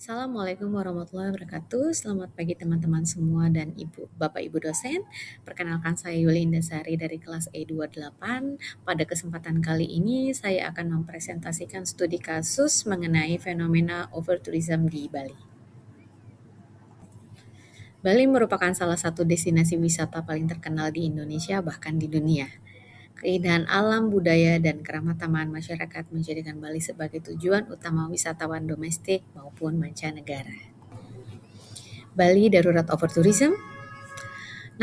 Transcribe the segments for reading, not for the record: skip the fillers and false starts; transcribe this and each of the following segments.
Assalamualaikum warahmatullahi wabarakatuh. Selamat pagi teman-teman semua dan Bapak Ibu dosen. Perkenalkan saya Yulinda Sari dari kelas E28. Pada kesempatan kali ini saya akan mempresentasikan studi kasus mengenai fenomena overtourism di Bali. Bali merupakan salah satu destinasi wisata paling terkenal di Indonesia bahkan di dunia. Keindahan alam, budaya, dan keramah-tamahan masyarakat menjadikan Bali sebagai tujuan utama wisatawan domestik maupun mancanegara. Bali darurat overtourism.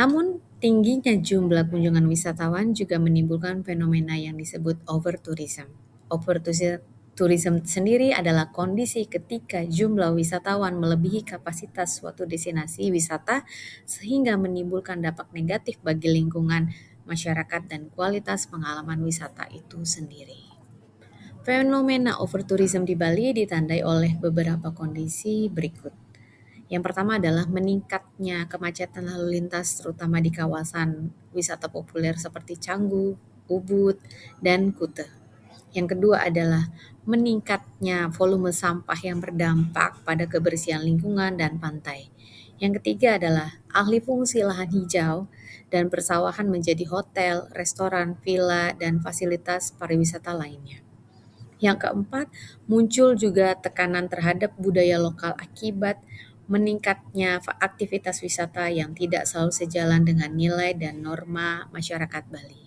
Namun, tingginya jumlah kunjungan wisatawan juga menimbulkan fenomena yang disebut overtourism. Overtourism sendiri adalah kondisi ketika jumlah wisatawan melebihi kapasitas suatu destinasi wisata sehingga menimbulkan dampak negatif bagi lingkungan, masyarakat, dan kualitas pengalaman wisata itu sendiri. Fenomena overtourism di Bali ditandai oleh beberapa kondisi berikut. Yang pertama adalah meningkatnya kemacetan lalu lintas terutama di kawasan wisata populer seperti Canggu, Ubud, dan Kuta. Yang kedua adalah meningkatnya volume sampah yang berdampak pada kebersihan lingkungan dan pantai. Yang ketiga adalah alih fungsi lahan hijau dan persawahan menjadi hotel, restoran, villa, dan fasilitas pariwisata lainnya. Yang keempat, muncul juga tekanan terhadap budaya lokal akibat meningkatnya aktivitas wisata yang tidak selalu sejalan dengan nilai dan norma masyarakat Bali.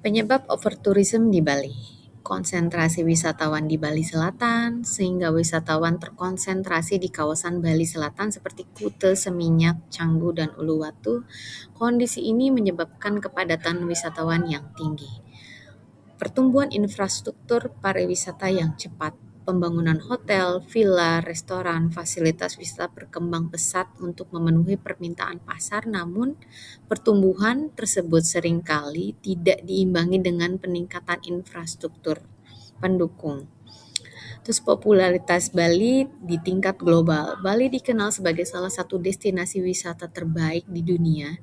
Penyebab overtourism di Bali. Konsentrasi wisatawan di Bali Selatan, sehingga wisatawan terkonsentrasi di kawasan Bali Selatan seperti Kuta, Seminyak, Canggu, dan Uluwatu. Kondisi ini menyebabkan kepadatan wisatawan yang tinggi. Pertumbuhan infrastruktur pariwisata yang cepat, pembangunan hotel, villa, restoran, fasilitas wisata berkembang pesat untuk memenuhi permintaan pasar, namun pertumbuhan tersebut seringkali tidak diimbangi dengan peningkatan infrastruktur pendukung. Terus popularitas Bali di tingkat global. Bali dikenal sebagai salah satu destinasi wisata terbaik di dunia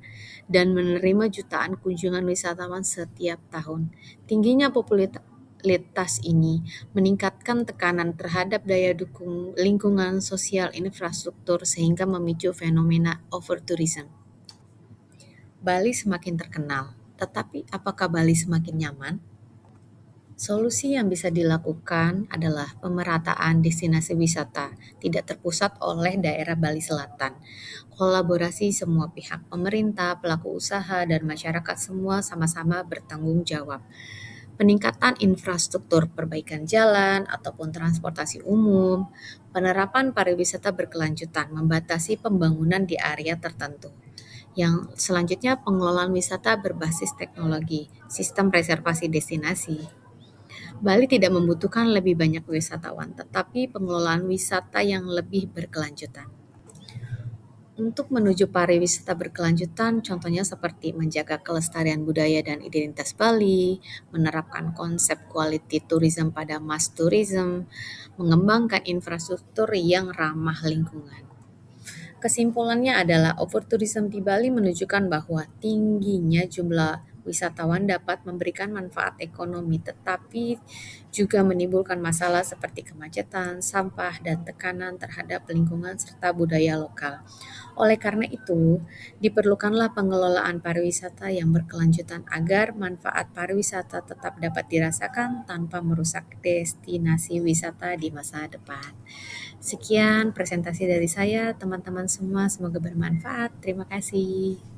dan menerima jutaan kunjungan wisatawan setiap tahun. Tingginya popularitas ini meningkatkan tekanan terhadap daya dukung lingkungan sosial infrastruktur sehingga memicu fenomena overtourism. Bali semakin terkenal, tetapi apakah Bali semakin nyaman? Solusi yang bisa dilakukan adalah pemerataan destinasi wisata, tidak terpusat oleh daerah Bali Selatan. Kolaborasi semua pihak, pemerintah, pelaku usaha, dan masyarakat semua sama-sama bertanggung jawab. Peningkatan infrastruktur, perbaikan jalan ataupun transportasi umum, penerapan pariwisata berkelanjutan, membatasi pembangunan di area tertentu. Yang selanjutnya pengelolaan wisata berbasis teknologi, sistem reservasi destinasi. Bali tidak membutuhkan lebih banyak wisatawan, tetapi pengelolaan wisata yang lebih berkelanjutan. Untuk menuju pariwisata berkelanjutan, contohnya seperti menjaga kelestarian budaya dan identitas Bali, menerapkan konsep quality tourism pada mass tourism, mengembangkan infrastruktur yang ramah lingkungan. Kesimpulannya adalah overtourism di Bali menunjukkan bahwa tingginya jumlah wisatawan dapat memberikan manfaat ekonomi tetapi juga menimbulkan masalah seperti kemacetan, sampah, dan tekanan terhadap lingkungan serta budaya lokal. Oleh karena itu, diperlukanlah pengelolaan pariwisata yang berkelanjutan agar manfaat pariwisata tetap dapat dirasakan tanpa merusak destinasi wisata di masa depan. Sekian presentasi dari saya, teman-teman semua. Semoga bermanfaat. Terima kasih.